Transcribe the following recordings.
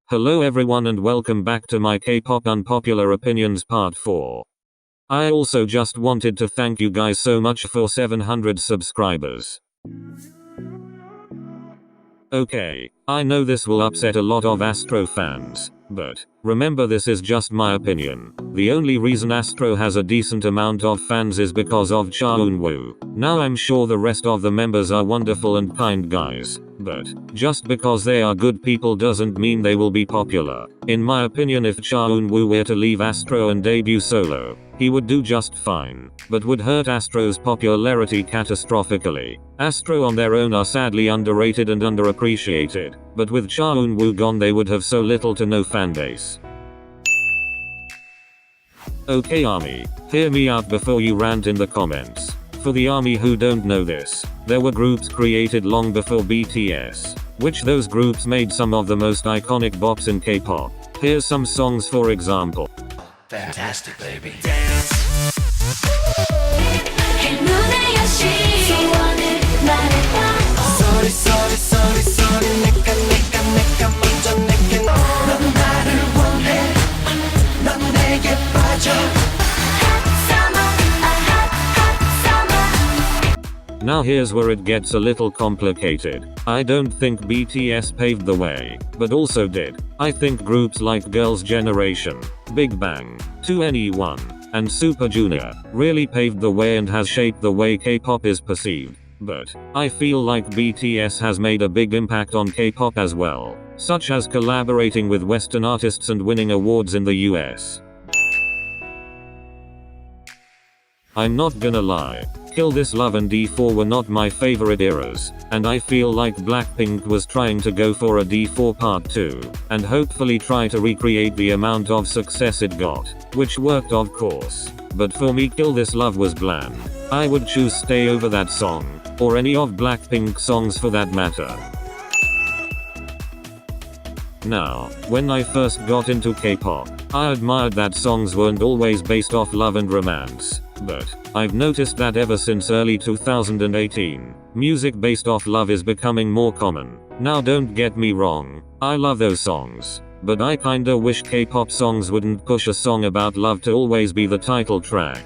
Hello everyone and welcome back to my K-pop unpopular opinions part 4. I also just wanted to thank you guys so much for 700 subscribers. Okay, I know this will upset a lot of Astro fans, but remember this is just my opinion. The only reason Astro has a decent amount of fans is because of Cha Eun-woo. Now I'm sure the rest of the members are wonderful and kind guys, but just because they are good people doesn't mean they will be popular. In my opinion, if Cha Eun-woo were to leave Astro and debut solo, he would do just fine, but would hurt Astro's popularity catastrophically. Astro on their own are sadly underrated and underappreciated, but with Cha Eun-woo gone they would have so little to no fanbase. Okay ARMY, hear me out before you rant in the comments. For the ARMY who don't know this, there were groups created long before BTS, which those groups made some of the most iconic bops in K-pop. Here's some songs for example. Fantastic, baby. Dance. Now here's where it gets a little complicated. I don't think BTS paved the way, but also did. I think groups like Girls' Generation, Big Bang, 2NE1, and Super Junior really paved the way and has shaped the way K-pop is perceived. But I feel like BTS has made a big impact on K-pop as well, such as collaborating with Western artists and winning awards in the US. I'm not gonna lie, Kill This Love and D4 were not my favorite eras, and I feel like Blackpink was trying to go for a D4 part 2, and hopefully try to recreate the amount of success it got, which worked of course. But for me Kill This Love was bland. I would choose Stay over that song, or any of Blackpink songs for that matter. Now, when I first got into K-pop, I admired that songs weren't always based off love and romance. But I've noticed that ever since early 2018, music based off love is becoming more common. Now don't get me wrong, I love those songs, but I kinda wish K-pop songs wouldn't push a song about love to always be the title track.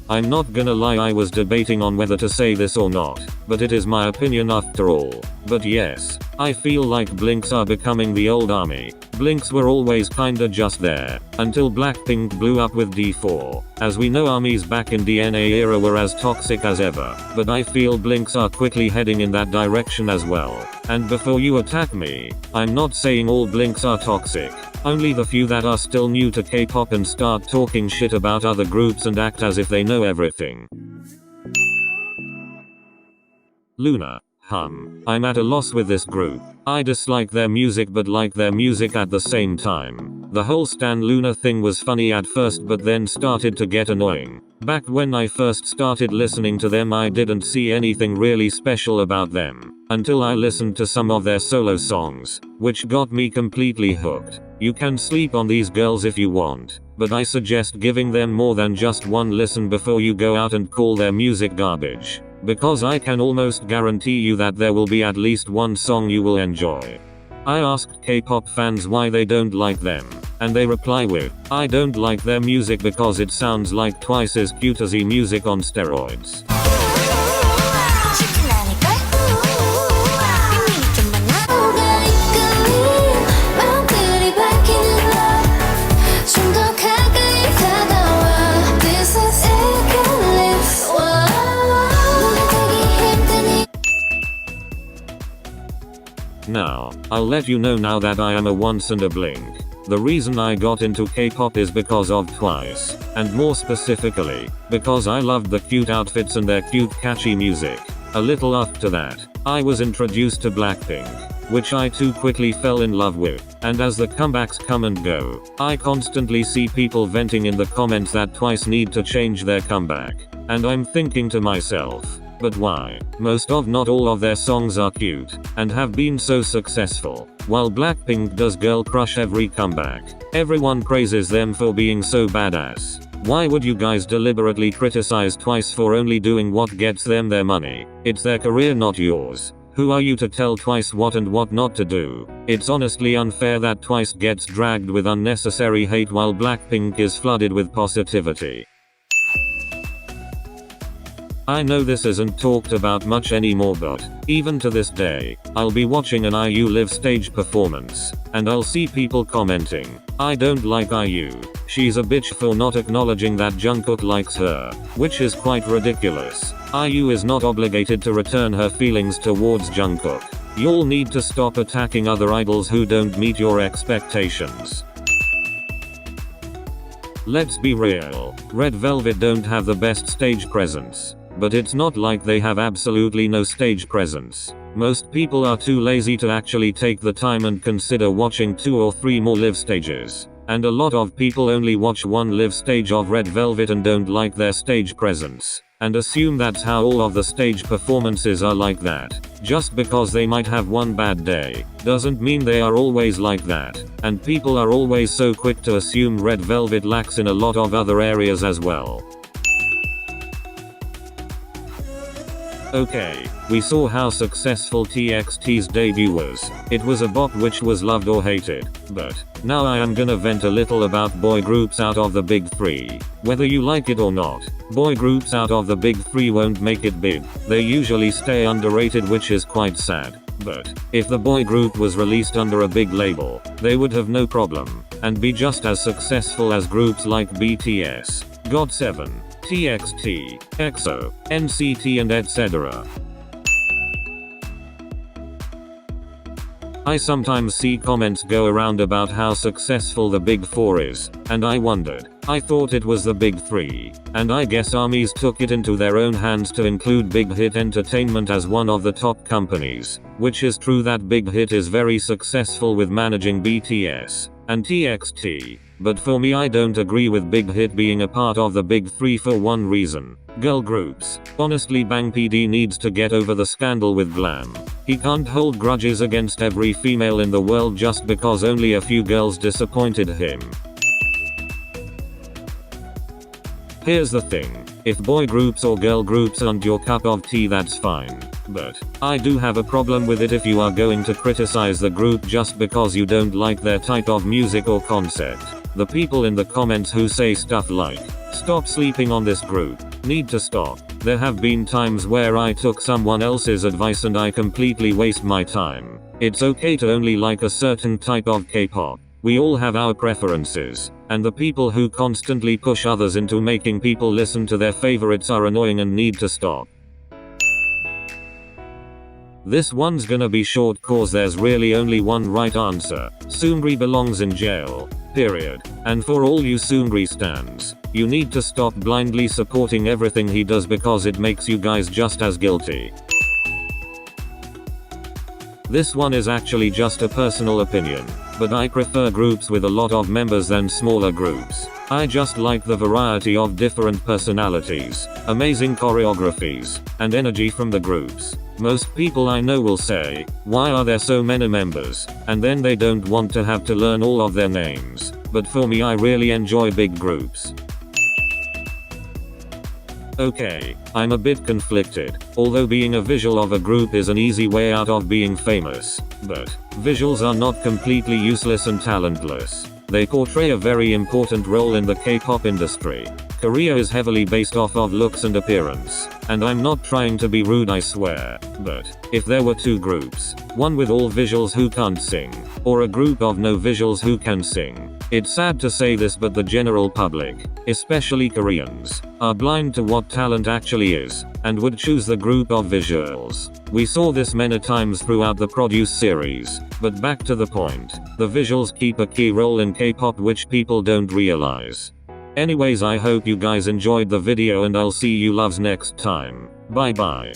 I'm not gonna lie, I was debating on whether to say this or not, but it is my opinion after all. But yes, I feel like Blinks are becoming the old ARMY. Blinks were always kinda just there, until Blackpink blew up with D4. As we know, ARMY's back in DNA era were as toxic as ever, but I feel Blinks are quickly heading in that direction as well. And before you attack me, I'm not saying all Blinks are toxic. Only the few that are still new to K-pop and start talking shit about other groups and act as if they know everything. Luna. I'm at a loss with this group. I dislike their music but like their music at the same time. The whole Stan Luna thing was funny at first but then started to get annoying. Back when I first started listening to them I didn't see anything really special about them, until I listened to some of their solo songs, which got me completely hooked. You can sleep on these girls if you want, but I suggest giving them more than just one listen before you go out and call their music garbage. Because I can almost guarantee you that there will be at least one song you will enjoy. I asked K-pop fans why they don't like them, and they reply with, I don't like their music because it sounds like twice as cute as music on steroids. Now, I'll let you know now that I am a once and a blink. The reason I got into K-pop is because of Twice, and more specifically, because I loved the cute outfits and their cute catchy music. A little after that, I was introduced to Blackpink, which I too quickly fell in love with, and as the comebacks come and go, I constantly see people venting in the comments that Twice need to change their comeback. And I'm thinking to myself, but why? Most of not all of their songs are cute, and have been so successful, while Blackpink does girl crush every comeback. Everyone praises them for being so badass. Why would you guys deliberately criticize Twice for only doing what gets them their money? It's their career, not yours. Who are you to tell Twice what and what not to do? It's honestly unfair that Twice gets dragged with unnecessary hate while Blackpink is flooded with positivity. I know this isn't talked about much anymore, but even to this day, I'll be watching an IU live stage performance, and I'll see people commenting, "I don't like IU. She's a bitch for not acknowledging that Jungkook likes her," which is quite ridiculous. IU is not obligated to return her feelings towards Jungkook. You'll need to stop attacking other idols who don't meet your expectations. Let's be real, Red Velvet don't have the best stage presence. But it's not like they have absolutely no stage presence. Most people are too lazy to actually take the time and consider watching 2 or 3 more live stages. And a lot of people only watch one live stage of Red Velvet and don't like their stage presence, and assume that's how all of the stage performances are like that. Just because they might have one bad day, doesn't mean they are always like that. And people are always so quick to assume Red Velvet lacks in a lot of other areas as well. Okay, we saw how successful TXT's debut was. It was a bop which was loved or hated. But now I am gonna vent a little about boy groups out of the big 3. Whether you like it or not, boy groups out of the big 3 won't make it big. They usually stay underrated, which is quite sad. But if the boy group was released under a big label, they would have no problem, and be just as successful as groups like BTS, GOT7, TXT, EXO, NCT and etc. I sometimes see comments go around about how successful the big 4 is, and I wondered. I thought it was the big 3, and I guess ARMYs took it into their own hands to include Big Hit Entertainment as one of the top companies, which is true that Big Hit is very successful with managing BTS and TXT. But for me, I don't agree with Big Hit being a part of the big 3 for one reason. Girl groups. Honestly, Bang PD needs to get over the scandal with Glam. He can't hold grudges against every female in the world just because only a few girls disappointed him. Here's the thing. If boy groups or girl groups aren't your cup of tea, that's fine. But I do have a problem with it if you are going to criticize the group just because you don't like their type of music or concept. The people in the comments who say stuff like, "Stop sleeping on this group," need to stop. There have been times where I took someone else's advice and I completely waste my time. It's okay to only like a certain type of K-pop. We all have our preferences, and the people who constantly push others into making people listen to their favorites are annoying and need to stop. This one's gonna be short cause there's really only one right answer. Seungri belongs in jail. Period. And for all you Seungri stans, you need to stop blindly supporting everything he does because it makes you guys just as guilty. This one is actually just a personal opinion, but I prefer groups with a lot of members than smaller groups. I just like the variety of different personalities, amazing choreographies, and energy from the groups. Most people I know will say, "Why are there so many members?" And then they don't want to have to learn all of their names. But for me, I really enjoy big groups. Okay, I'm a bit conflicted. Although being a visual of a group is an easy way out of being famous. But visuals are not completely useless and talentless. They portray a very important role in the K-pop industry. Korea is heavily based off of looks and appearance. And I'm not trying to be rude, I swear. But if there were 2 groups, one with all visuals who can't sing, or a group of no visuals who can sing. It's sad to say this, but the general public, especially Koreans, are blind to what talent actually is, and would choose the group of visuals. We saw this many times throughout the Produce series. But back to the point, the visuals keep a key role in K-pop which people don't realize. Anyways, I hope you guys enjoyed the video and I'll see you loves next time. Bye bye.